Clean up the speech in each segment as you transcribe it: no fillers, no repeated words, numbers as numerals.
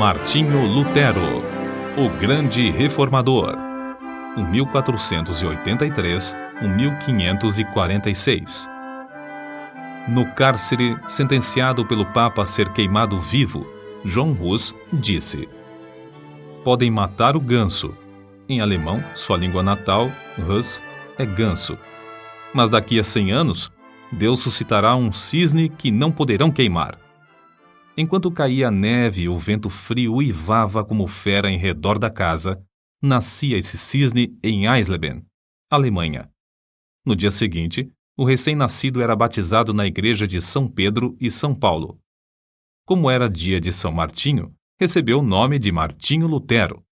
Martinho Lutero, o grande reformador, 1483-1546. No cárcere, sentenciado pelo Papa a ser queimado vivo, João Hus disse: podem matar o ganso. Em alemão, sua língua natal, Hus, é ganso. Mas daqui a 100 anos, Deus suscitará um cisne que não poderão queimar. Enquanto caía a neve e o vento frio uivava como fera em redor da casa, nascia esse cisne em Eisleben, Alemanha. No dia seguinte, o recém-nascido era batizado na igreja de São Pedro e São Paulo. Como era dia de São Martinho, recebeu o nome de Martinho Lutero.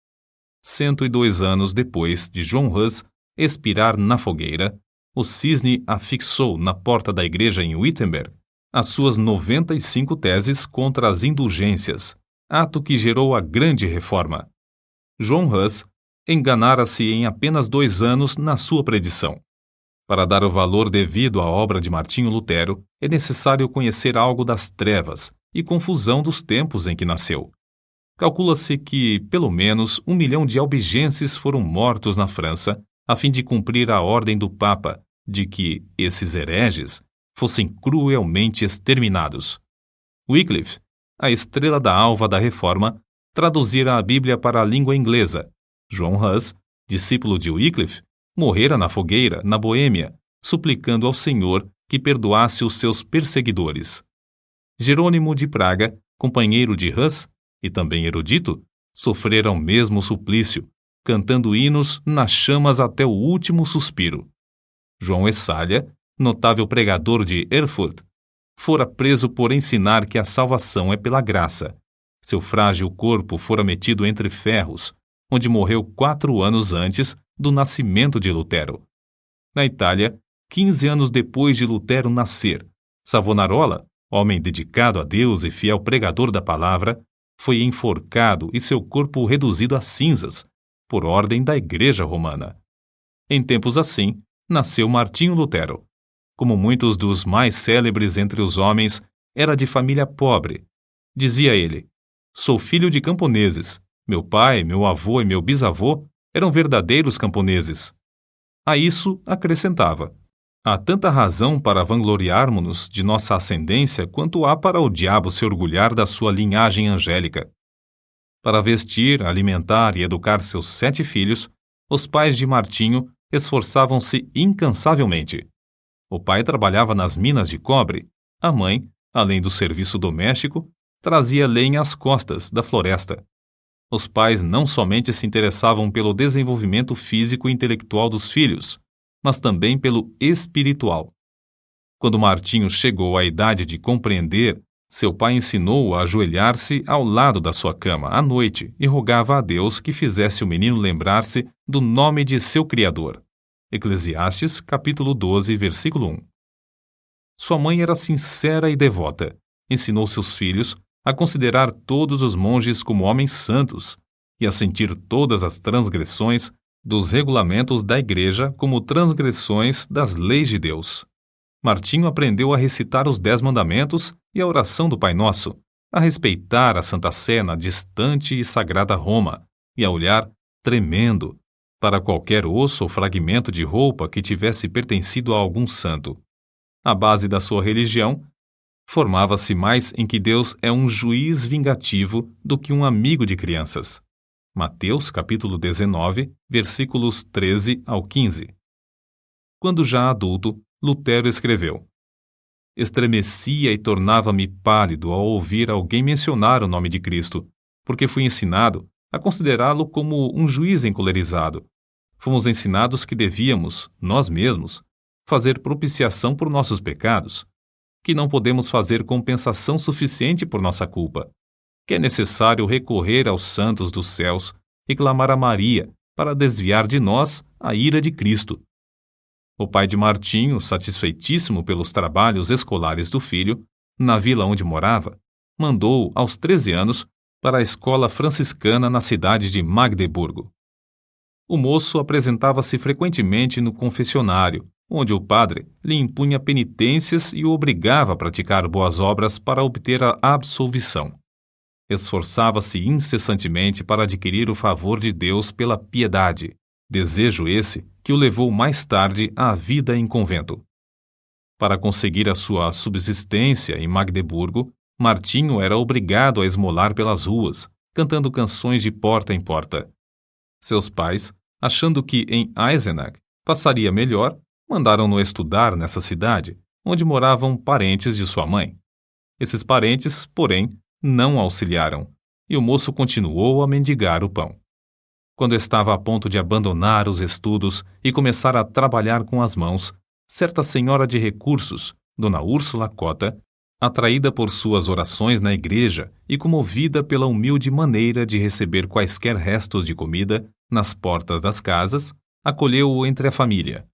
102 anos depois de João Hus expirar na fogueira, o cisne afixou na porta da igreja em Wittenberg as suas 95 teses contra as indulgências, ato que gerou a grande reforma. João Hus enganara-se em apenas 2 anos na sua predição. Para dar o valor devido à obra de Martinho Lutero, é necessário conhecer algo das trevas e confusão dos tempos em que nasceu. Calcula-se que, pelo menos, 1 milhão de albigenses foram mortos na França, a fim de cumprir a ordem do Papa de que esses hereges fossem cruelmente exterminados. Wycliffe, a estrela da alva da Reforma, traduzira a Bíblia para a língua inglesa. João Hus, discípulo de Wycliffe, morrera na fogueira, na Boêmia, suplicando ao Senhor que perdoasse os seus perseguidores. Jerônimo de Praga, companheiro de Hus, e também erudito, sofrera o mesmo suplício, cantando hinos nas chamas até o último suspiro. João Essália, notável pregador de Erfurt, fora preso por ensinar que a salvação é pela graça. Seu frágil corpo fora metido entre ferros, onde morreu 4 anos antes do nascimento de Lutero. Na Itália, 15 anos depois de Lutero nascer, Savonarola, homem dedicado a Deus e fiel pregador da palavra, foi enforcado e seu corpo reduzido a cinzas, por ordem da Igreja Romana. Em tempos assim, nasceu Martinho Lutero. Como muitos dos mais célebres entre os homens, era de família pobre. Dizia ele: sou filho de camponeses. Meu pai, meu avô e meu bisavô eram verdadeiros camponeses. A isso acrescentava: há tanta razão para vangloriarmos-nos de nossa ascendência quanto há para o diabo se orgulhar da sua linhagem angélica. Para vestir, alimentar e educar seus 7 filhos, os pais de Martinho esforçavam-se incansavelmente. O pai trabalhava nas minas de cobre, a mãe, além do serviço doméstico, trazia lenha às costas da floresta. Os pais não somente se interessavam pelo desenvolvimento físico e intelectual dos filhos, mas também pelo espiritual. Quando Martinho chegou à idade de compreender, seu pai ensinou-o a ajoelhar-se ao lado da sua cama à noite e rogava a Deus que fizesse o menino lembrar-se do nome de seu Criador. Eclesiastes, capítulo 12, versículo 1. Sua mãe era sincera e devota. Ensinou seus filhos a considerar todos os monges como homens santos e a sentir todas as transgressões dos regulamentos da Igreja como transgressões das leis de Deus. Martinho aprendeu a recitar os 10 mandamentos e a oração do Pai Nosso, a respeitar a Santa Sé na distante e sagrada Roma e a olhar, tremendo, para qualquer osso ou fragmento de roupa que tivesse pertencido a algum santo. A base da sua religião formava-se mais em que Deus é um juiz vingativo do que um amigo de crianças. Mateus, capítulo 19, versículos 13 ao 15. Quando já adulto, Lutero escreveu: estremecia e tornava-me pálido ao ouvir alguém mencionar o nome de Cristo, porque fui ensinado a considerá-lo como um juiz encolerizado. Fomos ensinados que devíamos, nós mesmos, fazer propiciação por nossos pecados, que não podemos fazer compensação suficiente por nossa culpa, que é necessário recorrer aos santos dos céus e clamar a Maria para desviar de nós a ira de Cristo. O pai de Martinho, satisfeitíssimo pelos trabalhos escolares do filho, na vila onde morava, mandou-o, aos 13 anos, para a escola franciscana na cidade de Magdeburgo. O moço apresentava-se frequentemente no confessionário, onde o padre lhe impunha penitências e o obrigava a praticar boas obras para obter a absolvição. Esforçava-se incessantemente para adquirir o favor de Deus pela piedade, desejo esse que o levou mais tarde à vida em convento. Para conseguir a sua subsistência em Magdeburgo, Martinho era obrigado a esmolar pelas ruas, cantando canções de porta em porta. Seus pais, achando que em Eisenach passaria melhor, mandaram-no estudar nessa cidade, onde moravam parentes de sua mãe. Esses parentes, porém, não auxiliaram, e o moço continuou a mendigar o pão. Quando estava a ponto de abandonar os estudos e começar a trabalhar com as mãos, certa senhora de recursos, Dona Úrsula Cota, atraída por suas orações na igreja e comovida pela humilde maneira de receber quaisquer restos de comida nas portas das casas, acolheu-o entre a família.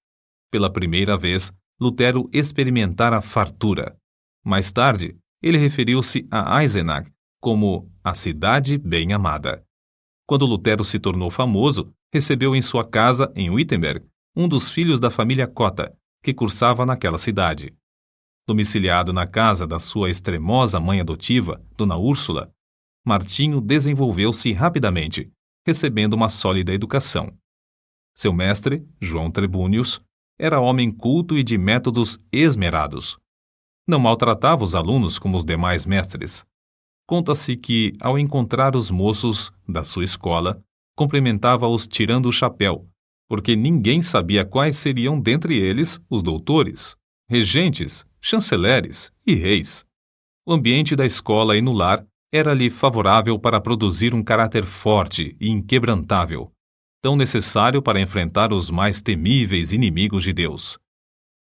Pela primeira vez, Lutero experimentara fartura. Mais tarde, ele referiu-se a Eisenach como a cidade bem amada. Quando Lutero se tornou famoso, recebeu em sua casa, em Wittenberg, um dos filhos da família Cotta, que cursava naquela cidade. Domiciliado na casa da sua extremosa mãe adotiva, Dona Úrsula, Martinho desenvolveu-se rapidamente, recebendo uma sólida educação. Seu mestre, João Trebúnius, era homem culto e de métodos esmerados. Não maltratava os alunos como os demais mestres. Conta-se que, ao encontrar os moços da sua escola, cumprimentava-os tirando o chapéu, porque ninguém sabia quais seriam dentre eles os doutores, regentes, chanceleres e reis. O ambiente da escola e no lar era-lhe favorável para produzir um caráter forte e inquebrantável, tão necessário para enfrentar os mais temíveis inimigos de Deus.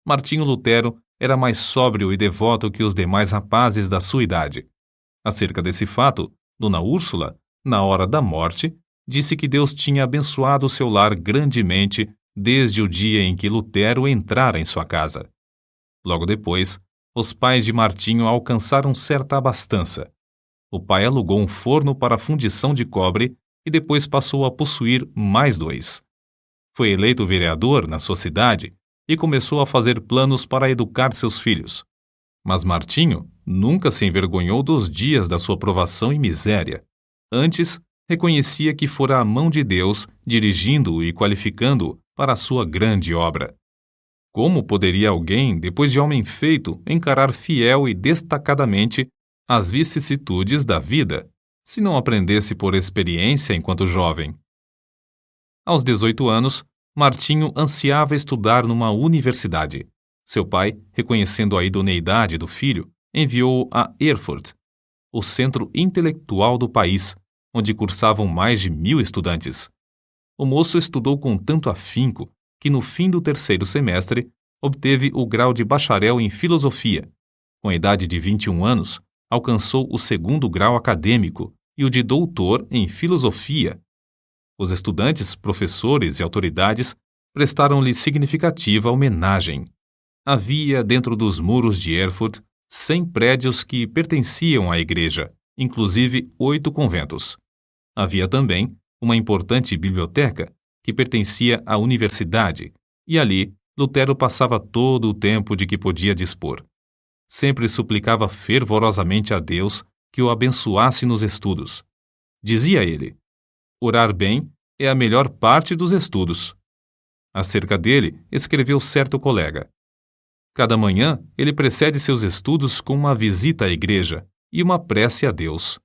Martinho Lutero era mais sóbrio e devoto que os demais rapazes da sua idade. Acerca desse fato, Dona Úrsula, na hora da morte, disse que Deus tinha abençoado seu lar grandemente desde o dia em que Lutero entrara em sua casa. Logo depois, os pais de Martinho alcançaram certa abastança. O pai alugou um forno para fundição de cobre e depois passou a possuir mais 2. Foi eleito vereador na sua cidade e começou a fazer planos para educar seus filhos. Mas Martinho nunca se envergonhou dos dias da sua provação e miséria. Antes, reconhecia que fora a mão de Deus dirigindo-o e qualificando-o para a sua grande obra. Como poderia alguém, depois de homem feito, encarar fiel e destacadamente as vicissitudes da vida, se não aprendesse por experiência enquanto jovem? Aos 18 anos, Martinho ansiava estudar numa universidade. Seu pai, reconhecendo a idoneidade do filho, enviou-o a Erfurt, o centro intelectual do país, onde cursavam mais de 1.000 estudantes. O moço estudou com tanto afinco que, no fim do 3º semestre, obteve o grau de bacharel em filosofia. Com a idade de 21 anos, alcançou o 2º grau acadêmico e o de doutor em filosofia. Os estudantes, professores e autoridades prestaram-lhe significativa homenagem. Havia, dentro dos muros de Erfurt, 100 prédios que pertenciam à igreja, inclusive 8 conventos. Havia também uma importante biblioteca que pertencia à universidade, e ali Lutero passava todo o tempo de que podia dispor. Sempre suplicava fervorosamente a Deus que o abençoasse nos estudos. Dizia ele: orar bem é a melhor parte dos estudos. Acerca dele, escreveu certo colega: cada manhã ele precede seus estudos com uma visita à igreja e uma prece a Deus.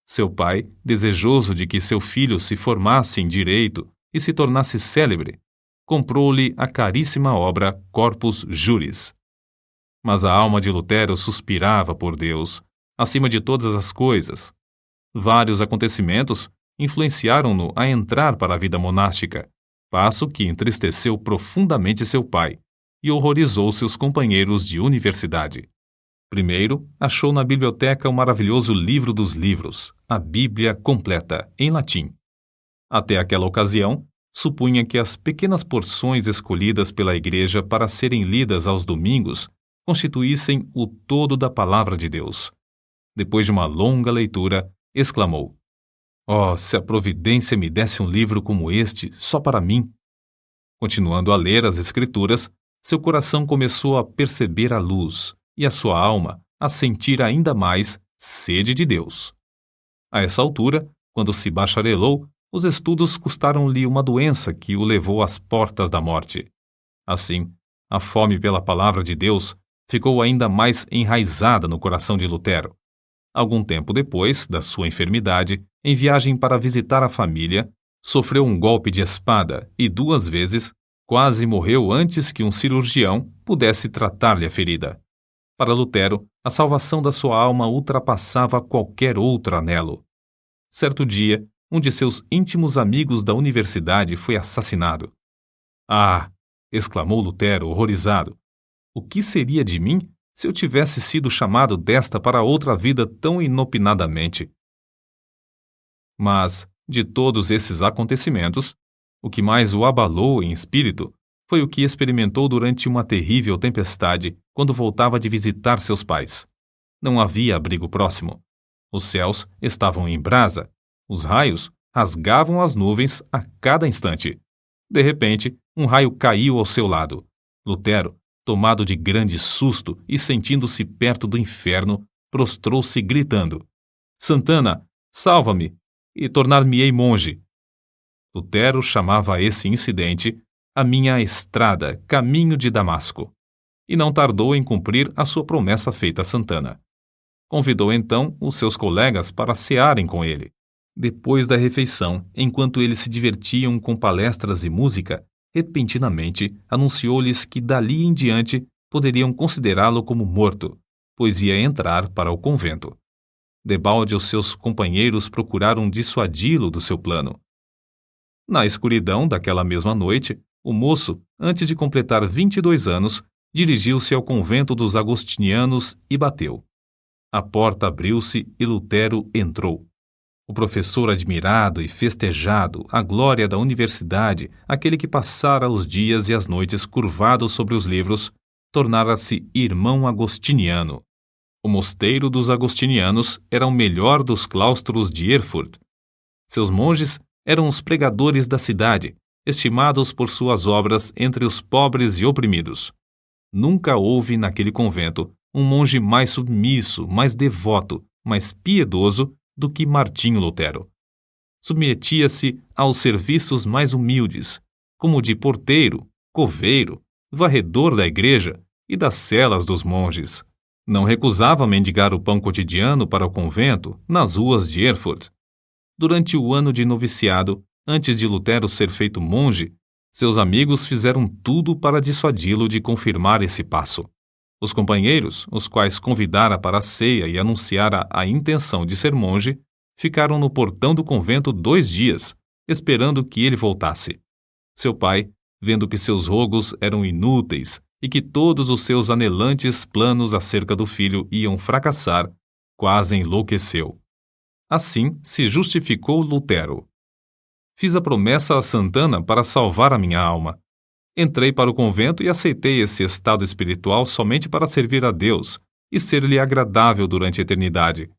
Seu pai, desejoso de que seu filho se formasse em direito e se tornasse célebre, comprou-lhe a caríssima obra Corpus Juris. Mas a alma de Lutero suspirava por Deus, acima de todas as coisas. Vários acontecimentos influenciaram-no a entrar para a vida monástica, passo que entristeceu profundamente seu pai e horrorizou seus companheiros de universidade. Primeiro, achou na biblioteca o maravilhoso livro dos livros, a Bíblia completa, em latim. Até aquela ocasião, supunha que as pequenas porções escolhidas pela igreja para serem lidas aos domingos constituíssem o todo da palavra de Deus. Depois de uma longa leitura, exclamou: "Oh, se a providência me desse um livro como este, só para mim!" Continuando a ler as Escrituras, seu coração começou a perceber a luz e a sua alma a sentir ainda mais sede de Deus. A essa altura, quando se bacharelou, os estudos custaram-lhe uma doença que o levou às portas da morte. Assim, a fome pela palavra de Deus ficou ainda mais enraizada no coração de Lutero. Algum tempo depois da sua enfermidade, em viagem para visitar a família, sofreu um golpe de espada e 2 vezes quase morreu antes que um cirurgião pudesse tratar-lhe a ferida. Para Lutero, a salvação da sua alma ultrapassava qualquer outro anelo. Certo dia, um de seus íntimos amigos da universidade foi assassinado. Ah! Exclamou Lutero, horrorizado. O que seria de mim se eu tivesse sido chamado desta para outra vida tão inopinadamente? Mas, de todos esses acontecimentos, o que mais o abalou em espírito foi o que experimentou durante uma terrível tempestade quando voltava de visitar seus pais. Não havia abrigo próximo. Os céus estavam em brasa. Os raios rasgavam as nuvens a cada instante. De repente, um raio caiu ao seu lado. Lutero, tomado de grande susto e sentindo-se perto do inferno, prostrou-se gritando: Santana, salva-me, e tornar-me-ei monge. Lutero chamava esse incidente a minha estrada, caminho de Damasco, e não tardou em cumprir a sua promessa feita a Santana. Convidou então os seus colegas para cearem com ele. Depois da refeição, enquanto eles se divertiam com palestras e música, repentinamente anunciou-lhes que dali em diante poderiam considerá-lo como morto, pois ia entrar para o convento. Debalde os seus companheiros procuraram dissuadi-lo do seu plano. Na escuridão daquela mesma noite, o moço, antes de completar 22 anos, dirigiu-se ao convento dos agostinianos e bateu. A porta abriu-se e Lutero entrou. O professor admirado e festejado, a glória da universidade, aquele que passara os dias e as noites curvado sobre os livros, tornara-se irmão agostiniano. O mosteiro dos agostinianos era o melhor dos claustros de Erfurt. Seus monges eram os pregadores da cidade, estimados por suas obras entre os pobres e oprimidos. Nunca houve naquele convento um monge mais submisso, mais devoto, mais piedoso do que Martinho Lutero. Submetia-se aos serviços mais humildes, como de porteiro, coveiro, varredor da igreja e das celas dos monges. Não recusava mendigar o pão cotidiano para o convento nas ruas de Erfurt. Durante o ano de noviciado, antes de Lutero ser feito monge, seus amigos fizeram tudo para dissuadi-lo de confirmar esse passo. Os companheiros, os quais convidara para a ceia e anunciara a intenção de ser monge, ficaram no portão do convento 2 dias, esperando que ele voltasse. Seu pai, vendo que seus rogos eram inúteis e que todos os seus anelantes planos acerca do filho iam fracassar, quase enlouqueceu. Assim se justificou Lutero. Fiz a promessa a Santana para salvar a minha alma. Entrei para o convento e aceitei esse estado espiritual somente para servir a Deus e ser-lhe agradável durante a eternidade.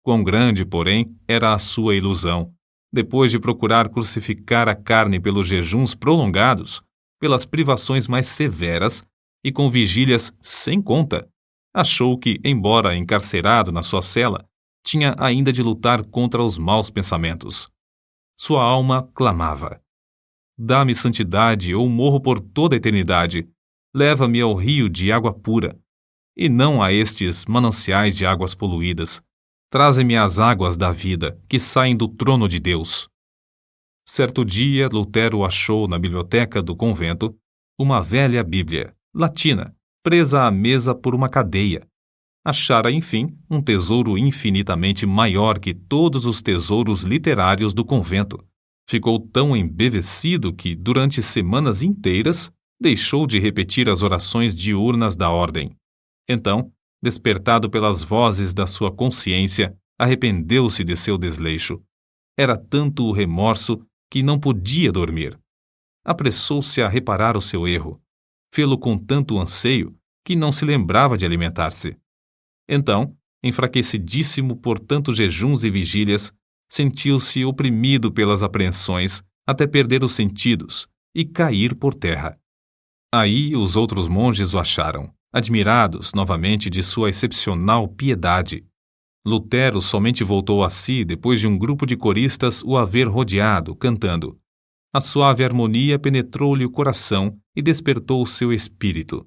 Quão grande, porém, era a sua ilusão, depois de procurar crucificar a carne pelos jejuns prolongados, pelas privações mais severas e com vigílias sem conta, achou que, embora encarcerado na sua cela, tinha ainda de lutar contra os maus pensamentos. Sua alma clamava: dá-me santidade ou morro por toda a eternidade. Leva-me ao rio de água pura, e não a estes mananciais de águas poluídas. Traze-me as águas da vida, que saem do trono de Deus. Certo dia, Lutero achou na biblioteca do convento uma velha Bíblia, latina, presa à mesa por uma cadeia. Achara, enfim, um tesouro infinitamente maior que todos os tesouros literários do convento. Ficou tão embevecido que, durante semanas inteiras, deixou de repetir as orações diurnas da ordem. Então, despertado pelas vozes da sua consciência, arrependeu-se de seu desleixo. Era tanto o remorso que não podia dormir. Apressou-se a reparar o seu erro. Fê-lo com tanto anseio que não se lembrava de alimentar-se. Então, enfraquecidíssimo por tantos jejuns e vigílias, sentiu-se oprimido pelas apreensões até perder os sentidos e cair por terra. Aí os outros monges o acharam, admirados novamente de sua excepcional piedade. Lutero somente voltou a si depois de um grupo de coristas o haver rodeado, cantando. A suave harmonia penetrou-lhe o coração e despertou o seu espírito.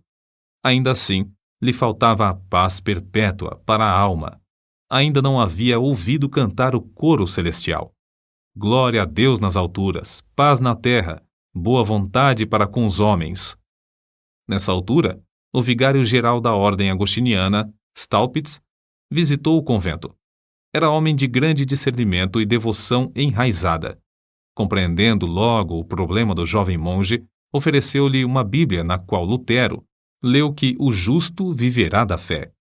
Ainda assim, lhe faltava a paz perpétua para a alma. Ainda não havia ouvido cantar o coro celestial. Glória a Deus nas alturas, paz na terra, boa vontade para com os homens. Nessa altura, o vigário-geral da ordem agostiniana, Staupitz, visitou o convento. Era homem de grande discernimento e devoção enraizada. Compreendendo logo o problema do jovem monge, ofereceu-lhe uma Bíblia na qual Lutero leu que o justo viverá da fé.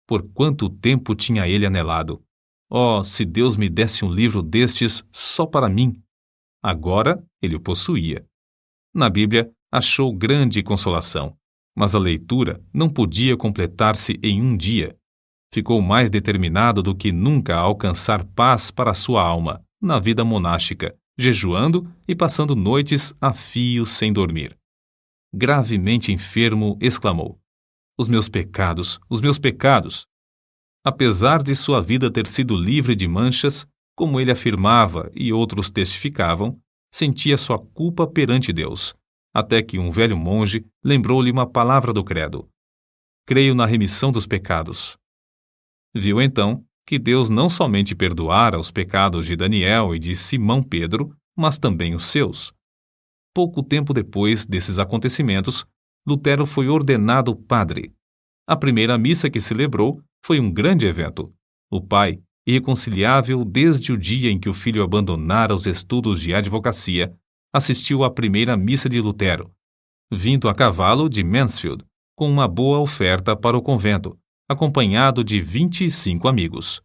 Por quanto tempo tinha ele anelado! Oh, se Deus me desse um livro destes só para mim! Agora ele o possuía. Na Bíblia achou grande consolação, mas a leitura não podia completar-se em um dia. Ficou mais determinado do que nunca a alcançar paz para a sua alma, na vida monástica, jejuando e passando noites a fio sem dormir. Gravemente enfermo, exclamou: os meus pecados, os meus pecados! Apesar de sua vida ter sido livre de manchas, como ele afirmava e outros testificavam, sentia sua culpa perante Deus, até que um velho monge lembrou-lhe uma palavra do credo: creio na remissão dos pecados. Viu então que Deus não somente perdoara os pecados de Daniel e de Simão Pedro, mas também os seus. Pouco tempo depois desses acontecimentos, Lutero foi ordenado padre. A primeira missa que celebrou foi um grande evento. O pai, irreconciliável desde o dia em que o filho abandonara os estudos de advocacia, assistiu à primeira missa de Lutero, vindo a cavalo de Mansfield, com uma boa oferta para o convento, acompanhado de 25 amigos.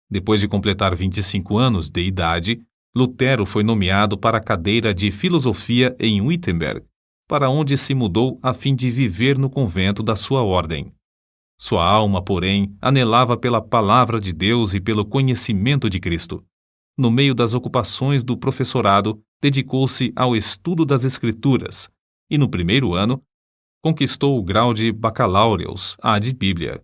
Depois de completar 25 anos de idade, Lutero foi nomeado para a cadeira de filosofia em Wittenberg, para onde se mudou a fim de viver no convento da sua ordem. Sua alma, porém, anelava pela palavra de Deus e pelo conhecimento de Cristo. No meio das ocupações do professorado, dedicou-se ao estudo das Escrituras e, no primeiro ano, conquistou o grau de bacalaureus ad Bíblia.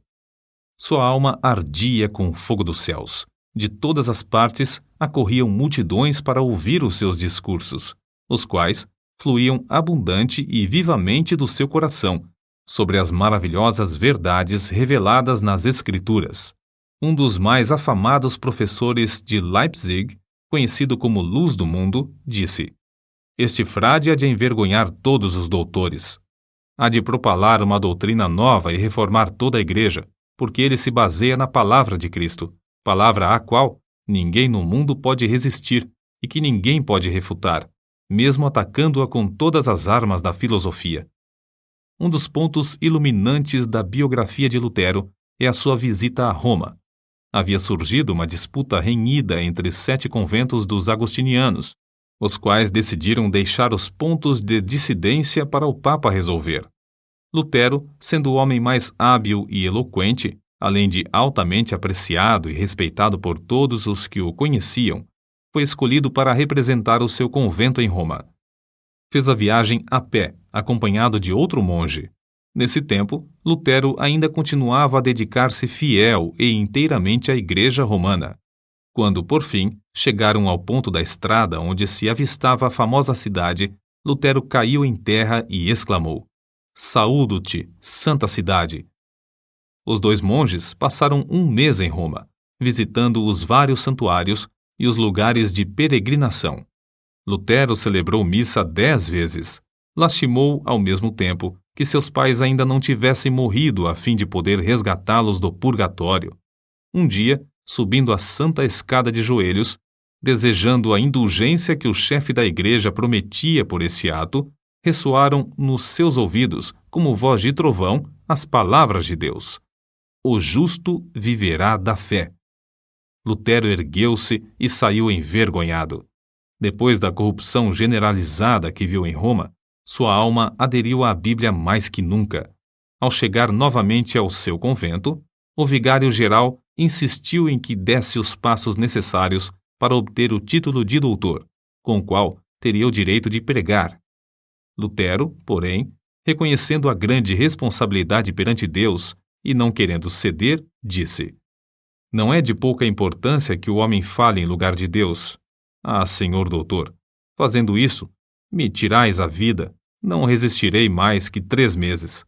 Sua alma ardia com o fogo dos céus. De todas as partes acorriam multidões para ouvir os seus discursos, os quais fluíam abundante e vivamente do seu coração, sobre as maravilhosas verdades reveladas nas Escrituras. Um dos mais afamados professores de Leipzig, conhecido como Luz do Mundo, disse: este frade há de envergonhar todos os doutores. Há de propalar uma doutrina nova e reformar toda a igreja, porque ele se baseia na palavra de Cristo, palavra à qual ninguém no mundo pode resistir e que ninguém pode refutar, mesmo atacando-a com todas as armas da filosofia. Um dos pontos iluminantes da biografia de Lutero é a sua visita a Roma. Havia surgido uma disputa renhida entre 7 conventos dos agostinianos, os quais decidiram deixar os pontos de dissidência para o Papa resolver. Lutero, sendo o homem mais hábil e eloquente, além de altamente apreciado e respeitado por todos os que o conheciam, foi escolhido para representar o seu convento em Roma. Fez a viagem a pé, acompanhado de outro monge. Nesse tempo, Lutero ainda continuava a dedicar-se fiel e inteiramente à Igreja Romana. Quando, por fim, chegaram ao ponto da estrada onde se avistava a famosa cidade, Lutero caiu em terra e exclamou: saúdo-te, santa cidade! Os 2 monges passaram um mês em Roma, visitando os vários santuários e os lugares de peregrinação. Lutero celebrou missa 10 vezes. Lastimou, ao mesmo tempo, que seus pais ainda não tivessem morrido a fim de poder resgatá-los do purgatório. Um dia, subindo a santa escada de joelhos, desejando a indulgência que o chefe da igreja prometia por esse ato, ressoaram nos seus ouvidos, como voz de trovão, as palavras de Deus: o justo viverá da fé. Lutero ergueu-se e saiu envergonhado. Depois da corrupção generalizada que viu em Roma, sua alma aderiu à Bíblia mais que nunca. Ao chegar novamente ao seu convento, o vigário-geral insistiu em que desse os passos necessários para obter o título de doutor, com o qual teria o direito de pregar. Lutero, porém, reconhecendo a grande responsabilidade perante Deus e não querendo ceder, disse: Não é de pouca importância que o homem fale em lugar de Deus. Ah, senhor doutor, fazendo isso, me tirais a vida, não resistirei mais que 3 meses.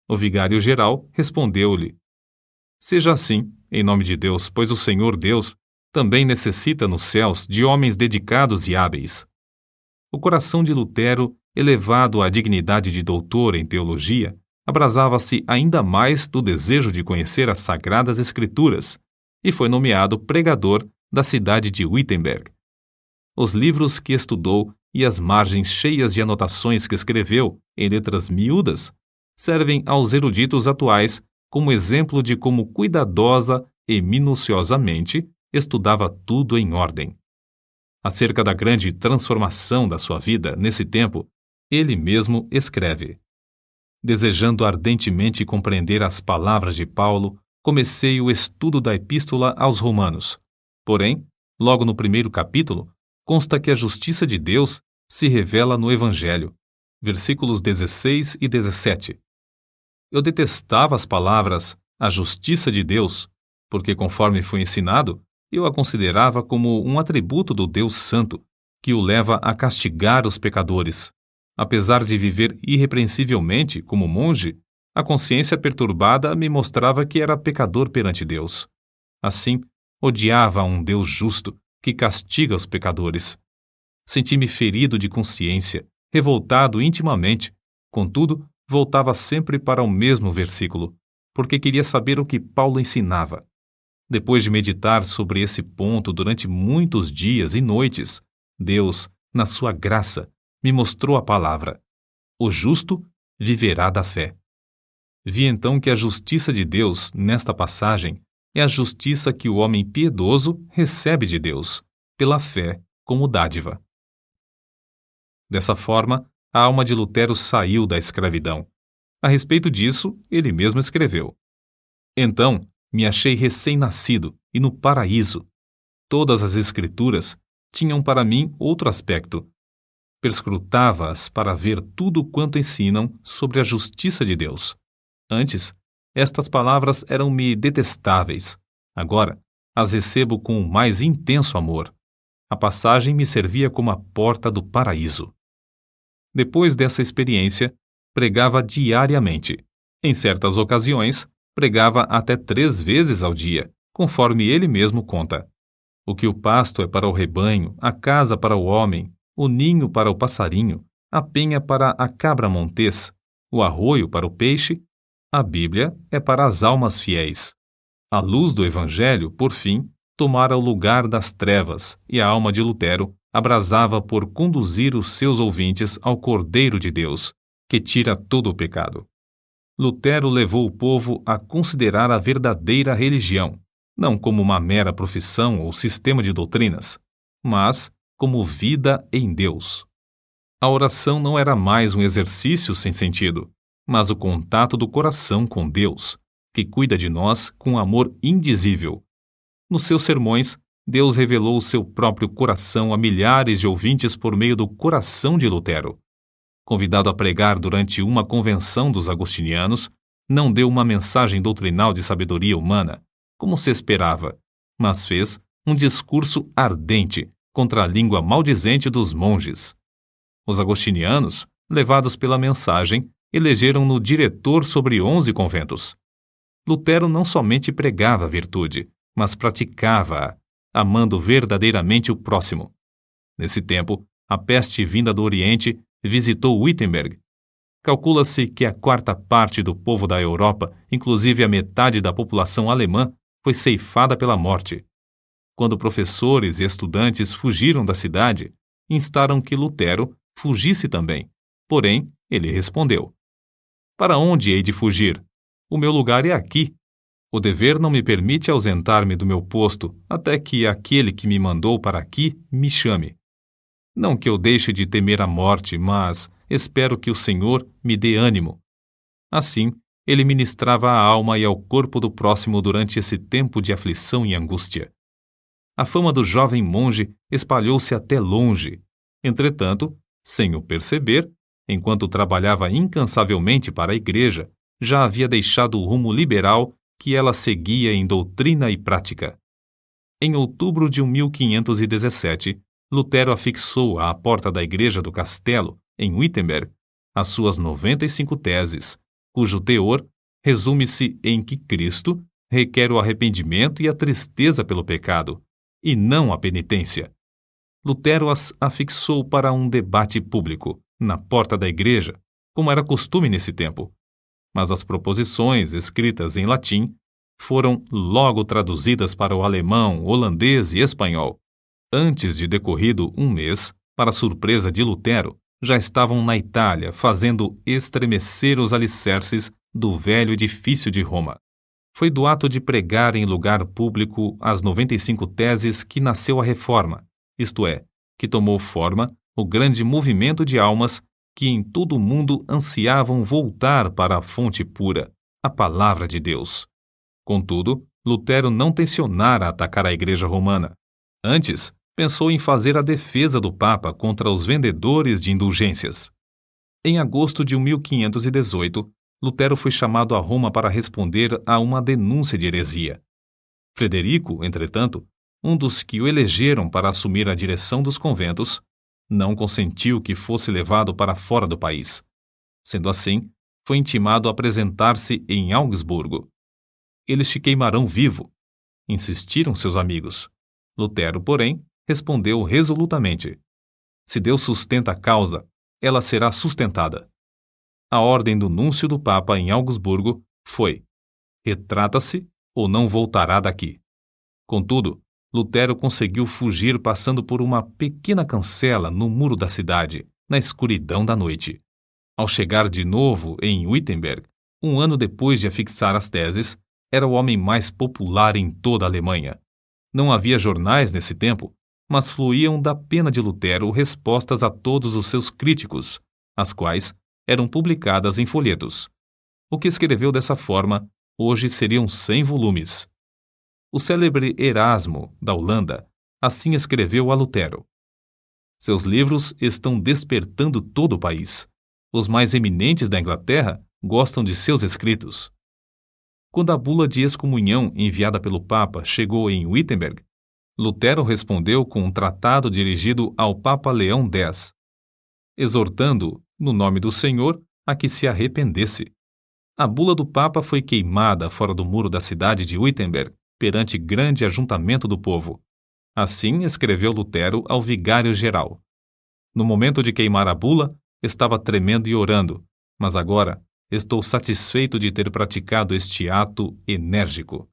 O vigário-geral respondeu-lhe: seja assim, em nome de Deus, pois o Senhor Deus também necessita nos céus de homens dedicados e hábeis. O coração de Lutero, elevado à dignidade de doutor em teologia, abrasava-se ainda mais do desejo de conhecer as Sagradas Escrituras e foi nomeado pregador da cidade de Wittenberg. Os livros que estudou e as margens cheias de anotações que escreveu em letras miúdas servem aos eruditos atuais como exemplo de como cuidadosa e minuciosamente estudava tudo em ordem. Acerca da grande transformação da sua vida nesse tempo, ele mesmo escreve: desejando ardentemente compreender as palavras de Paulo, comecei o estudo da Epístola aos Romanos. Porém, logo no primeiro capítulo, consta que a justiça de Deus se revela no Evangelho. Versículos 16 e 17. Eu detestava as palavras "a justiça de Deus", porque, conforme foi ensinado, eu a considerava como um atributo do Deus Santo, que o leva a castigar os pecadores. Apesar de viver irrepreensivelmente como monge, a consciência perturbada me mostrava que era pecador perante Deus. Assim, odiava um Deus justo que castiga os pecadores. Senti-me ferido de consciência, revoltado intimamente. Contudo, voltava sempre para o mesmo versículo, porque queria saber o que Paulo ensinava. Depois de meditar sobre esse ponto durante muitos dias e noites, Deus, na sua graça, me mostrou a palavra: o justo viverá da fé. Vi então que a justiça de Deus, nesta passagem, é a justiça que o homem piedoso recebe de Deus, pela fé como dádiva. Dessa forma, a alma de Lutero saiu da escravidão. A respeito disso, ele mesmo escreveu: então, me achei recém-nascido e no paraíso. Todas as Escrituras tinham para mim outro aspecto. Perscrutava-as para ver tudo quanto ensinam sobre a justiça de Deus. Antes, estas palavras eram-me detestáveis. Agora, as recebo com o mais intenso amor. A passagem me servia como a porta do paraíso. Depois dessa experiência, pregava diariamente. Em certas ocasiões, pregava até 3 vezes ao dia, conforme ele mesmo conta. O que o pasto é para o rebanho, a casa para o homem, o ninho para o passarinho, a penha para a cabra montês, o arroio para o peixe, a Bíblia é para as almas fiéis. A luz do Evangelho, por fim, tomara o lugar das trevas, e a alma de Lutero abrasava por conduzir os seus ouvintes ao Cordeiro de Deus, que tira todo o pecado. Lutero levou o povo a considerar a verdadeira religião, não como uma mera profissão ou sistema de doutrinas, mas como vida em Deus. A oração não era mais um exercício sem sentido, mas o contato do coração com Deus, que cuida de nós com amor indizível. Nos seus sermões, Deus revelou o seu próprio coração a milhares de ouvintes por meio do coração de Lutero. Convidado a pregar durante uma convenção dos agostinianos, não deu uma mensagem doutrinal de sabedoria humana, como se esperava, mas fez um discurso ardente contra a língua maldizente dos monges. Os agostinianos, levados pela mensagem, elegeram-no diretor sobre 11 conventos. Lutero não somente pregava a virtude, mas praticava-a, amando verdadeiramente o próximo. Nesse tempo, a peste vinda do Oriente visitou Wittenberg. Calcula-se que a 1/4 do povo da Europa, inclusive a metade da população alemã, foi ceifada pela morte. Quando professores e estudantes fugiram da cidade, instaram que Lutero fugisse também. Porém, ele respondeu: para onde hei de fugir? O meu lugar é aqui. O dever não me permite ausentar-me do meu posto até que aquele que me mandou para aqui me chame. Não que eu deixe de temer a morte, mas espero que o Senhor me dê ânimo. Assim, ele ministrava à alma e ao corpo do próximo durante esse tempo de aflição e angústia. A fama do jovem monge espalhou-se até longe. Entretanto, sem o perceber, enquanto trabalhava incansavelmente para a igreja, já havia deixado o rumo liberal que ela seguia em doutrina e prática. Em outubro de 1517, Lutero afixou à porta da igreja do castelo, em Wittenberg, as suas 95 teses, cujo teor resume-se em que Cristo requer o arrependimento e a tristeza pelo pecado, e não a penitência. Lutero as afixou para um debate público, na porta da igreja, como era costume nesse tempo. Mas as proposições, escritas em latim, foram logo traduzidas para o alemão, holandês e espanhol. Antes de decorrido um mês, para surpresa de Lutero, já estavam na Itália fazendo estremecer os alicerces do velho edifício de Roma. Foi do ato de pregar em lugar público as 95 teses que nasceu a Reforma, isto é, que tomou forma o grande movimento de almas que em todo o mundo ansiavam voltar para a fonte pura, a palavra de Deus. Contudo, Lutero não tencionara atacar a Igreja Romana. Antes, pensou em fazer a defesa do Papa contra os vendedores de indulgências. Em agosto de 1518, Lutero foi chamado a Roma para responder a uma denúncia de heresia. Frederico, entretanto, um dos que o elegeram para assumir a direção dos conventos, não consentiu que fosse levado para fora do país. Sendo assim, foi intimado a apresentar-se em Augsburgo. Eles te queimarão vivo, insistiram seus amigos. Lutero, porém, respondeu resolutamente: se Deus sustenta a causa, ela será sustentada. A ordem do núncio do Papa em Augsburgo foi: retrata-se ou não voltará daqui. Contudo, Lutero conseguiu fugir passando por uma pequena cancela no muro da cidade, na escuridão da noite. Ao chegar de novo em Wittenberg, um ano depois de afixar as teses, era o homem mais popular em toda a Alemanha. Não havia jornais nesse tempo, mas fluíam da pena de Lutero respostas a todos os seus críticos, as quais eram publicadas em folhetos. O que escreveu dessa forma, hoje seriam 100 volumes. O célebre Erasmo, da Holanda, assim escreveu a Lutero: seus livros estão despertando todo o país. Os mais eminentes da Inglaterra gostam de seus escritos. Quando a bula de excomunhão enviada pelo Papa chegou em Wittenberg, Lutero respondeu com um tratado dirigido ao Papa Leão X, exortando-o, no nome do Senhor, a que se arrependesse. A bula do Papa foi queimada fora do muro da cidade de Wittenberg, perante grande ajuntamento do povo. Assim escreveu Lutero ao vigário-geral. No momento de queimar a bula, estava tremendo e orando, mas agora estou satisfeito de ter praticado este ato enérgico.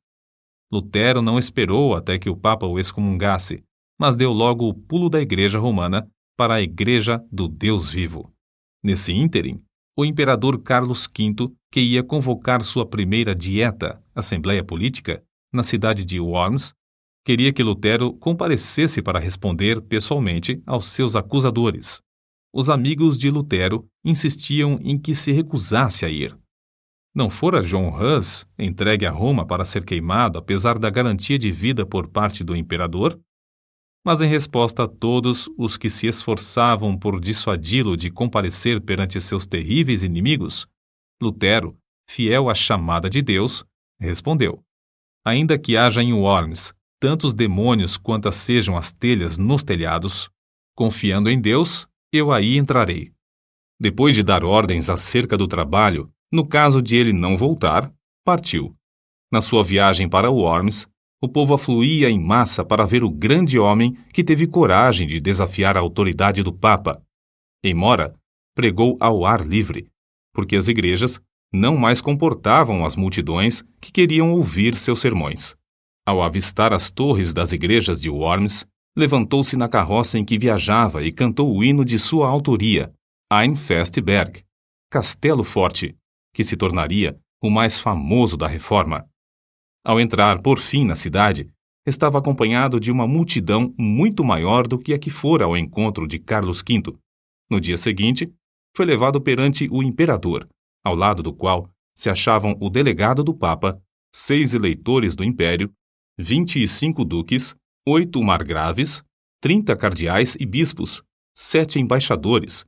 Lutero não esperou até que o Papa o excomungasse, mas deu logo o pulo da Igreja Romana para a Igreja do Deus vivo. Nesse ínterim, o imperador Carlos V, que ia convocar sua primeira dieta, Assembleia Política, na cidade de Worms, queria que Lutero comparecesse para responder pessoalmente aos seus acusadores. Os amigos de Lutero insistiam em que se recusasse a ir. Não fora John Hus entregue a Roma para ser queimado apesar da garantia de vida por parte do imperador? Mas em resposta a todos os que se esforçavam por dissuadi-lo de comparecer perante seus terríveis inimigos, Lutero, fiel à chamada de Deus, respondeu: ainda que haja em Worms tantos demônios quantas sejam as telhas nos telhados, confiando em Deus, eu aí entrarei. Depois de dar ordens acerca do trabalho, no caso de ele não voltar, partiu. Na sua viagem para Worms, o povo afluía em massa para ver o grande homem que teve coragem de desafiar a autoridade do Papa. Em Mora, pregou ao ar livre, porque as igrejas não mais comportavam as multidões que queriam ouvir seus sermões. Ao avistar as torres das igrejas de Worms, levantou-se na carroça em que viajava e cantou o hino de sua autoria, Ein Festberg, Castelo Forte, que se tornaria o mais famoso da Reforma. Ao entrar, por fim, na cidade, estava acompanhado de uma multidão muito maior do que a que fora ao encontro de Carlos V. No dia seguinte, foi levado perante o imperador, ao lado do qual se achavam o delegado do Papa, 6 eleitores do Império, 25 duques, 8 margraves, 30 cardeais e bispos, 7 embaixadores,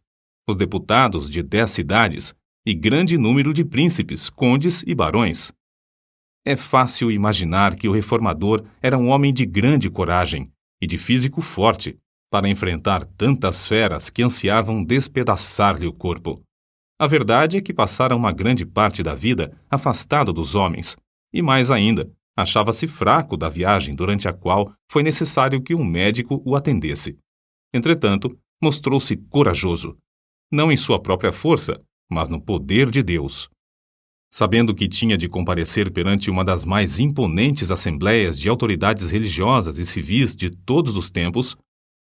os deputados de 10 cidades e grande número de príncipes, condes e barões. É fácil imaginar que o reformador era um homem de grande coragem e de físico forte para enfrentar tantas feras que ansiavam despedaçar-lhe o corpo. A verdade é que passara uma grande parte da vida afastado dos homens, e mais ainda, achava-se fraco da viagem durante a qual foi necessário que um médico o atendesse. Entretanto, mostrou-se corajoso, não em sua própria força, mas no poder de Deus. Sabendo que tinha de comparecer perante uma das mais imponentes assembleias de autoridades religiosas e civis de todos os tempos,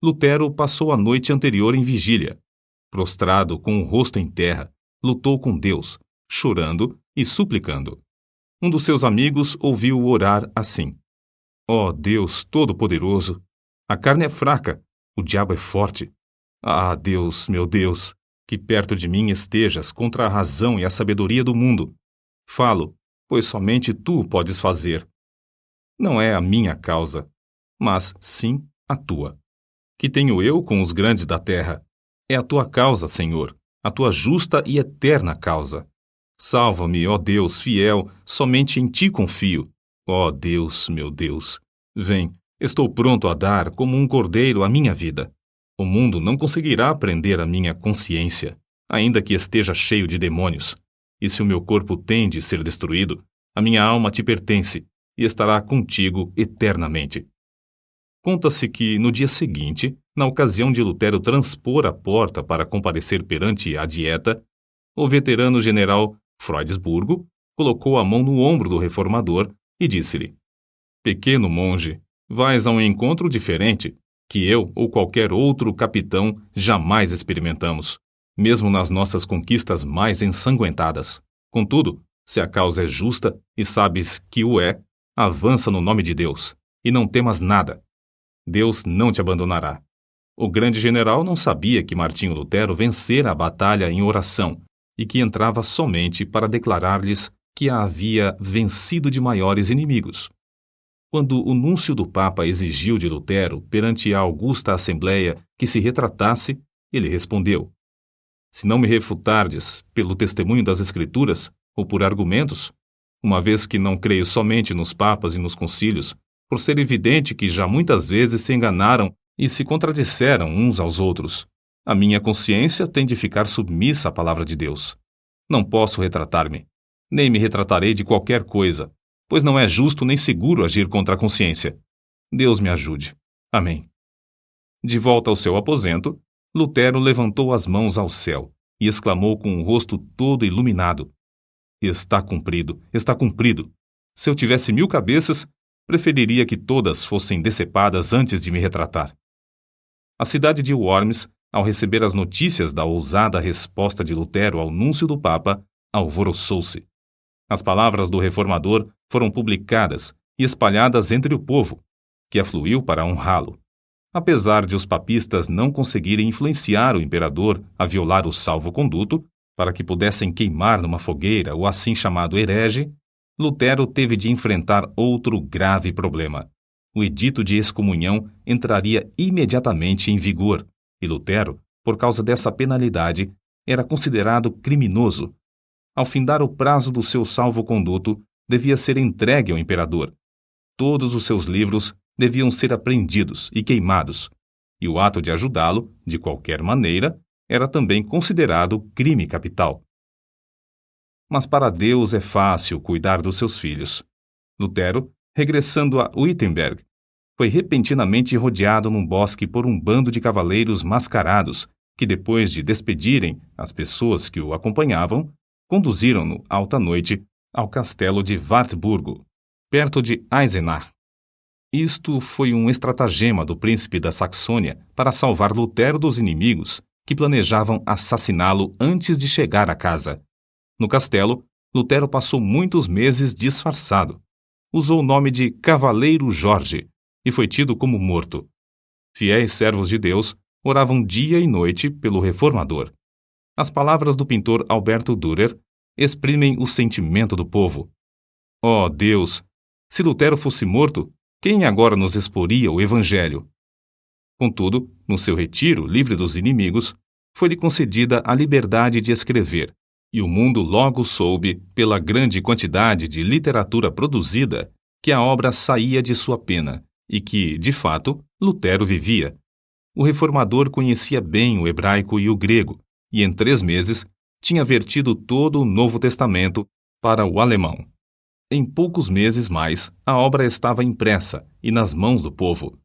Lutero passou a noite anterior em vigília. Prostrado com o rosto em terra, lutou com Deus, chorando e suplicando. Um dos seus amigos ouviu-o orar assim: Ó Deus Todo-Poderoso, a carne é fraca, o diabo é forte. Ah, Deus, meu Deus, que perto de mim estejas contra a razão e a sabedoria do mundo. Falo, pois somente tu o podes fazer. Não é a minha causa, mas sim a tua. Que tenho eu com os grandes da terra? É a tua causa, Senhor, a tua justa e eterna causa. Salva-me, ó Deus fiel, somente em ti confio. Ó Deus, meu Deus, vem, estou pronto a dar como um cordeiro a minha vida. O mundo não conseguirá prender a minha consciência, ainda que esteja cheio de demônios. E se o meu corpo tem de ser destruído, a minha alma te pertence e estará contigo eternamente. Conta-se que, no dia seguinte, na ocasião de Lutero transpor a porta para comparecer perante a Dieta, o veterano general Freudsburgo colocou a mão no ombro do reformador e disse-lhe: Pequeno monge, vais a um encontro diferente, que eu ou qualquer outro capitão jamais experimentamos, mesmo nas nossas conquistas mais ensanguentadas. Contudo, se a causa é justa e sabes que o é, avança no nome de Deus, e não temas nada. Deus não te abandonará. O grande general não sabia que Martinho Lutero vencera a batalha em oração e que entrava somente para declarar-lhes que a havia vencido de maiores inimigos. Quando o núncio do Papa exigiu de Lutero, perante a augusta Assembleia, que se retratasse, ele respondeu: Se não me refutardes pelo testemunho das Escrituras ou por argumentos, uma vez que não creio somente nos papas e nos concílios, por ser evidente que já muitas vezes se enganaram e se contradisseram uns aos outros, a minha consciência tem de ficar submissa à palavra de Deus. Não posso retratar-me, nem me retratarei de qualquer coisa, pois não é justo nem seguro agir contra a consciência. Deus me ajude. Amém. De volta ao seu aposento, Lutero levantou as mãos ao céu e exclamou com o rosto todo iluminado: Está cumprido, está cumprido. Se eu tivesse 1000 cabeças, preferiria que todas fossem decepadas antes de me retratar. A cidade de Worms, ao receber as notícias da ousada resposta de Lutero ao núncio do Papa, alvoroçou-se. As palavras do reformador foram publicadas e espalhadas entre o povo, que afluiu para honrá-lo. Apesar de os papistas não conseguirem influenciar o imperador a violar o salvo-conduto, para que pudessem queimar numa fogueira o assim chamado herege, Lutero teve de enfrentar outro grave problema. O edito de excomunhão entraria imediatamente em vigor, e Lutero, por causa dessa penalidade, era considerado criminoso. Ao findar o prazo do seu salvo-conduto, devia ser entregue ao imperador. Todos os seus livros deviam ser apreendidos e queimados, e o ato de ajudá-lo, de qualquer maneira, era também considerado crime capital. Mas para Deus é fácil cuidar dos seus filhos. Lutero, regressando a Wittenberg, foi repentinamente rodeado num bosque por um bando de cavaleiros mascarados que, depois de despedirem as pessoas que o acompanhavam, conduziram-no alta noite ao castelo de Wartburgo, perto de Eisenach. Isto foi um estratagema do príncipe da Saxônia para salvar Lutero dos inimigos que planejavam assassiná-lo antes de chegar à casa. No castelo, Lutero passou muitos meses disfarçado. Usou o nome de Cavaleiro Jorge e foi tido como morto. Fiéis servos de Deus oravam dia e noite pelo reformador. As palavras do pintor Alberto Dürer exprimem o sentimento do povo. Ó Deus, se Lutero fosse morto, quem agora nos exporia o Evangelho? Contudo, no seu retiro, livre dos inimigos, foi-lhe concedida a liberdade de escrever, E o mundo logo soube, pela grande quantidade de literatura produzida, que a obra saía de sua pena e que, de fato, Lutero vivia. O reformador conhecia bem o hebraico e o grego, e em 3 meses tinha vertido todo o Novo Testamento para o alemão. Em poucos meses mais, a obra estava impressa e nas mãos do povo.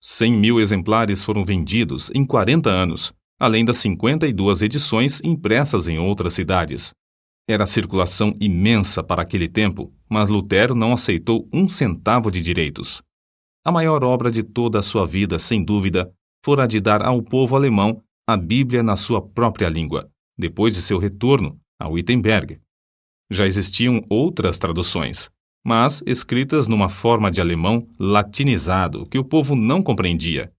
100.000 exemplares foram vendidos em 40 anos, além das 52 edições impressas em outras cidades. Era circulação imensa para aquele tempo, mas Lutero não aceitou 1 centavo de direitos. A maior obra de toda a sua vida, sem dúvida, fora a de dar ao povo alemão a Bíblia na sua própria língua, depois de seu retorno a Wittenberg. Já existiam outras traduções, mas escritas numa forma de alemão latinizado que o povo não compreendia.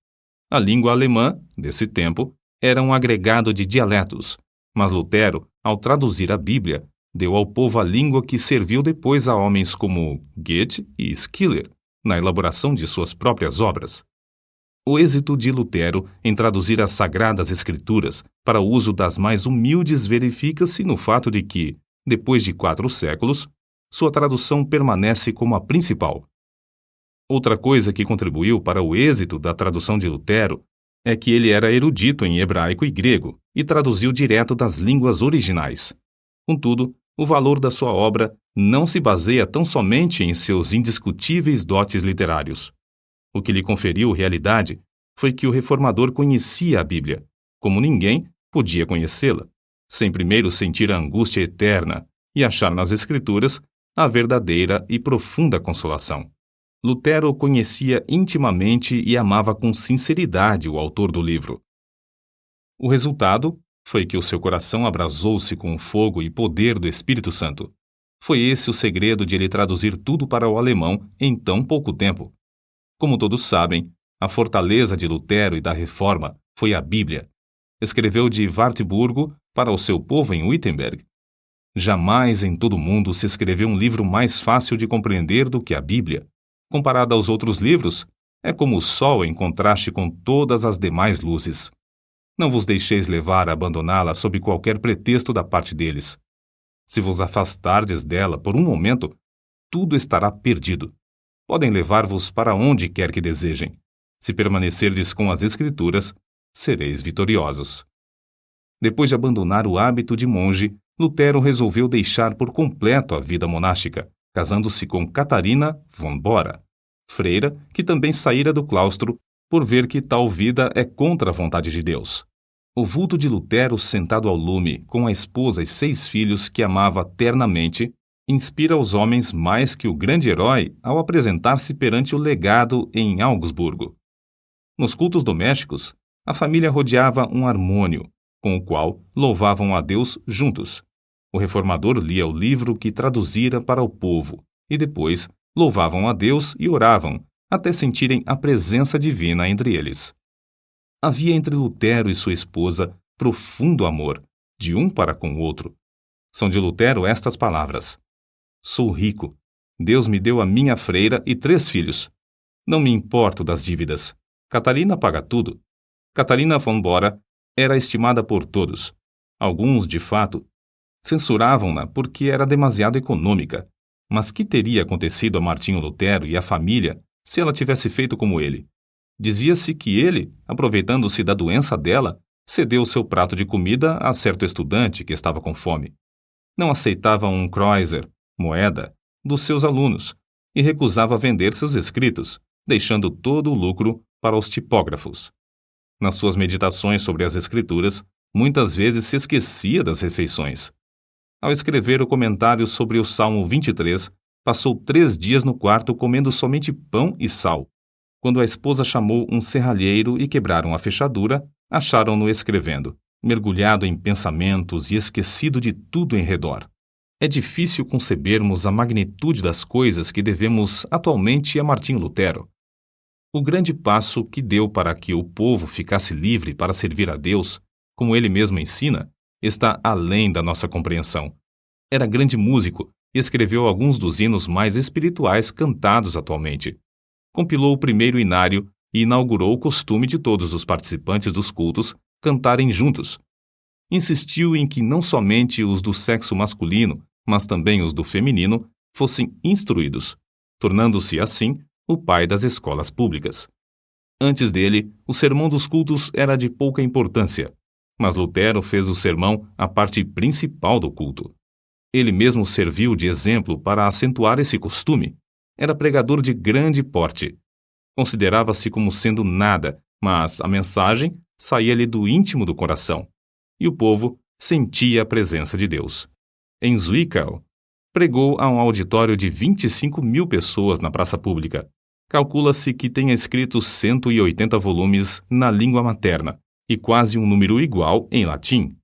A língua alemã, desse tempo, era um agregado de dialetos, mas Lutero, ao traduzir a Bíblia, deu ao povo a língua que serviu depois a homens como Goethe e Schiller, na elaboração de suas próprias obras. O êxito de Lutero em traduzir as Sagradas Escrituras para o uso das mais humildes verifica-se no fato de que, depois de 4 séculos, sua tradução permanece como a principal. Outra coisa que contribuiu para o êxito da tradução de Lutero é que ele era erudito em hebraico e grego e traduziu direto das línguas originais. Contudo, o valor da sua obra não se baseia tão somente em seus indiscutíveis dotes literários. O que lhe conferiu realidade foi que o reformador conhecia a Bíblia, como ninguém podia conhecê-la, sem primeiro sentir a angústia eterna e achar nas Escrituras a verdadeira e profunda consolação. Lutero conhecia intimamente e amava com sinceridade o autor do livro. O resultado foi que o seu coração abrasou-se com o fogo e poder do Espírito Santo. Foi esse o segredo de ele traduzir tudo para o alemão em tão pouco tempo. Como todos sabem, a fortaleza de Lutero e da Reforma foi a Bíblia. Escreveu de Wartburgo para o seu povo em Wittenberg. Jamais em todo o mundo se escreveu um livro mais fácil de compreender do que a Bíblia. Comparada aos outros livros, é como o sol em contraste com todas as demais luzes. Não vos deixeis levar a abandoná-la sob qualquer pretexto da parte deles. Se vos afastardes dela por um momento, tudo estará perdido. Podem levar-vos para onde quer que desejem. Se permanecerdes com as Escrituras, sereis vitoriosos. Depois de abandonar o hábito de monge, Lutero resolveu deixar por completo a vida monástica, casando-se com Catarina von Bora, freira que também saíra do claustro por ver que tal vida é contra a vontade de Deus. O vulto de Lutero sentado ao lume, com a esposa e 6 filhos que amava ternamente, inspira os homens mais que o grande herói ao apresentar-se perante o legado em Augsburgo. Nos cultos domésticos, a família rodeava um harmônio, com o qual louvavam a Deus juntos. O reformador lia o livro que traduzira para o povo, e depois louvavam a Deus e oravam, até sentirem a presença divina entre eles. Havia entre Lutero e sua esposa profundo amor, de um para com o outro. São de Lutero estas palavras: Sou rico. Deus me deu a minha freira e 3 filhos. Não me importo das dívidas. Catarina paga tudo. Catarina von Bora era estimada por todos. Alguns, de fato, censuravam-na porque era demasiado econômica. Mas que teria acontecido a Martinho Lutero e à família se ela tivesse feito como ele? Dizia-se que ele, aproveitando-se da doença dela, cedeu seu prato de comida a certo estudante que estava com fome. Não aceitava um kreuzer, moeda, dos seus alunos e recusava vender seus escritos, deixando todo o lucro para os tipógrafos. Nas suas meditações sobre as Escrituras, muitas vezes se esquecia das refeições. Ao escrever o comentário sobre o Salmo 23, passou 3 dias no quarto comendo somente pão e sal. Quando a esposa chamou um serralheiro e quebraram a fechadura, acharam-no escrevendo, mergulhado em pensamentos e esquecido de tudo em redor. É difícil concebermos a magnitude das coisas que devemos atualmente a Martinho Lutero. O grande passo que deu para que o povo ficasse livre para servir a Deus, como ele mesmo ensina, está além da nossa compreensão. Era grande músico e escreveu alguns dos hinos mais espirituais cantados atualmente. Compilou o primeiro inário e inaugurou o costume de todos os participantes dos cultos cantarem juntos. insistiu em que não somente os do sexo masculino, mas também os do feminino, fossem instruídos, tornando-se, assim, o pai das escolas públicas. Antes dele, o sermão dos cultos era de pouca importância, mas Lutero fez o sermão a parte principal do culto. Ele mesmo serviu de exemplo para acentuar esse costume. Era pregador de grande porte. Considerava-se como sendo nada, mas a mensagem saía-lhe do íntimo do coração, e o povo sentia a presença de Deus. Em Zwickau, pregou a um auditório de 25.000 pessoas na praça pública. Calcula-se que tenha escrito 180 volumes na língua materna e quase um número igual em latim.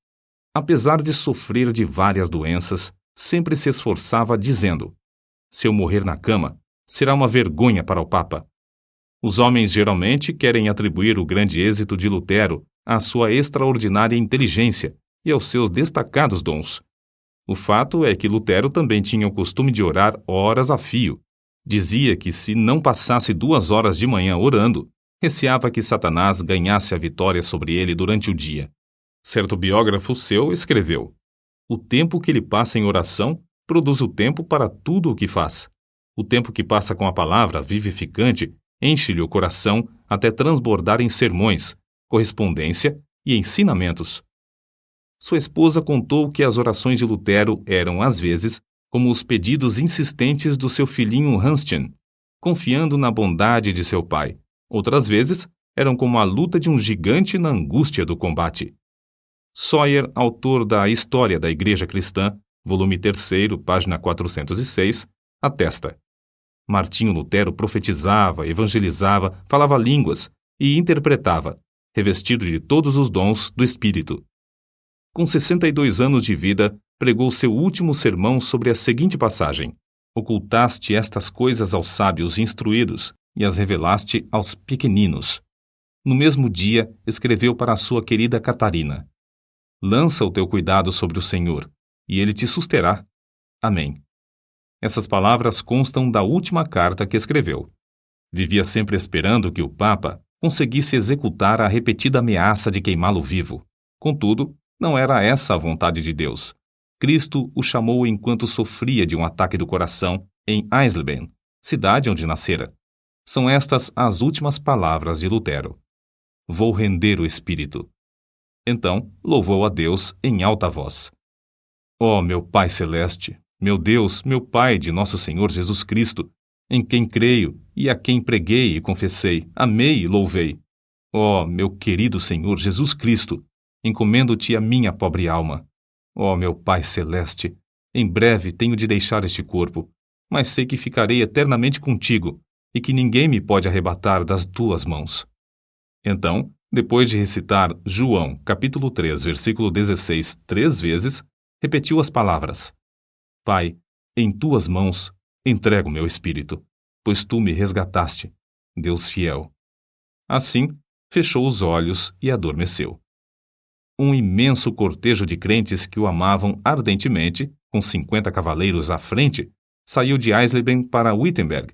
Apesar de sofrer de várias doenças, sempre se esforçava dizendo: se eu morrer na cama, será uma vergonha para o Papa. Os homens geralmente querem atribuir o grande êxito de Lutero à sua extraordinária inteligência e aos seus destacados dons. O fato é que Lutero também tinha o costume de orar horas a fio. Dizia que se não passasse 2 horas de manhã orando, receava que Satanás ganhasse a vitória sobre ele durante o dia. Certo biógrafo seu escreveu: o tempo que ele passa em oração produz o tempo para tudo o que faz. O tempo que passa com a palavra vivificante enche-lhe o coração até transbordar em sermões, correspondência e ensinamentos. Sua esposa contou que as orações de Lutero eram, às vezes, como os pedidos insistentes do seu filhinho Hanschen, confiando na bondade de seu pai. Outras vezes, eram como a luta de um gigante na angústia do combate. Sawyer, autor da História da Igreja Cristã, volume 3, página 406, atesta: Martinho Lutero profetizava, evangelizava, falava línguas e interpretava, revestido de todos os dons do Espírito. Com 62 anos de vida, pregou seu último sermão sobre a seguinte passagem: ocultaste estas coisas aos sábios instruídos e as revelaste aos pequeninos. No mesmo dia, escreveu para a sua querida Catarina: lança o teu cuidado sobre o Senhor, e ele te susterá. Amém. Essas palavras constam da última carta que escreveu. Vivia sempre esperando que o Papa conseguisse executar a repetida ameaça de queimá-lo vivo. Contudo, não era essa a vontade de Deus. Cristo o chamou enquanto sofria de um ataque do coração em Eisleben, cidade onde nascera. São estas as últimas palavras de Lutero: vou render o espírito. Então, louvou a Deus em alta voz: ó meu Pai Celeste, meu Deus, meu Pai de nosso Senhor Jesus Cristo, em quem creio e a quem preguei e confessei, amei e louvei. Ó meu querido Senhor Jesus Cristo, encomendo-te a minha pobre alma. Ó meu Pai Celeste, em breve tenho de deixar este corpo, mas sei que ficarei eternamente contigo e que ninguém me pode arrebatar das tuas mãos. Então, depois de recitar João, capítulo 3, versículo 16, 3 vezes, repetiu as palavras: Pai, em tuas mãos entrego meu espírito, pois tu me resgataste, Deus fiel. Assim, fechou os olhos e adormeceu. Um imenso cortejo de crentes que o amavam ardentemente, com 50 cavaleiros à frente, saiu de Eisleben para Wittenberg.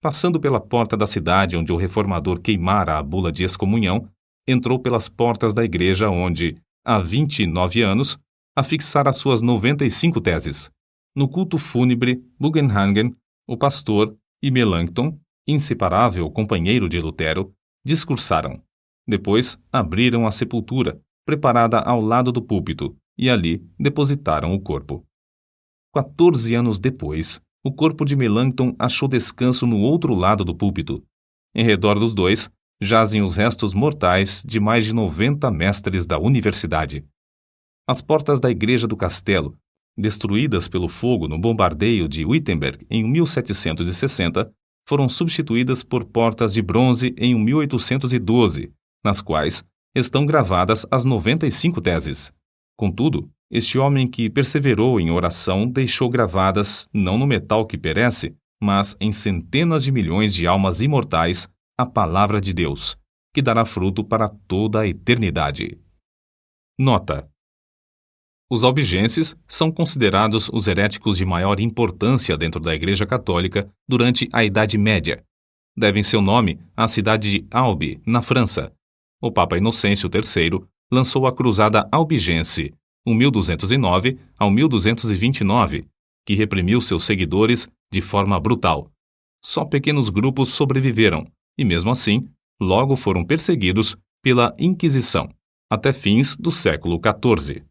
Passando pela porta da cidade onde o reformador queimara a bula de excomunhão, entrou pelas portas da igreja onde, há 29 anos, afixara suas 95 teses. No culto fúnebre, Bugenhagen, o pastor, e Melanchthon, inseparável companheiro de Lutero, discursaram. Depois, abriram a sepultura, preparada ao lado do púlpito, e ali depositaram o corpo. 14 anos depois, o corpo de Melanchthon achou descanso no outro lado do púlpito. Em redor dos dois, jazem os restos mortais de mais de 90 mestres da universidade. As portas da igreja do castelo, destruídas pelo fogo no bombardeio de Wittenberg em 1760, foram substituídas por portas de bronze em 1812, nas quais estão gravadas as 95 teses. Contudo, este homem que perseverou em oração deixou gravadas, não no metal que perece, mas em centenas de milhões de almas imortais, a palavra de Deus, que dará fruto para toda a eternidade. Nota: os albigenses são considerados os heréticos de maior importância dentro da Igreja Católica durante a Idade Média. Devem seu nome à cidade de Albi, na França. O Papa Inocêncio III lançou a Cruzada Albigense, 1209 ao 1229, que reprimiu seus seguidores de forma brutal. Só pequenos grupos sobreviveram e, mesmo assim, logo foram perseguidos pela Inquisição, até fins do século XIV.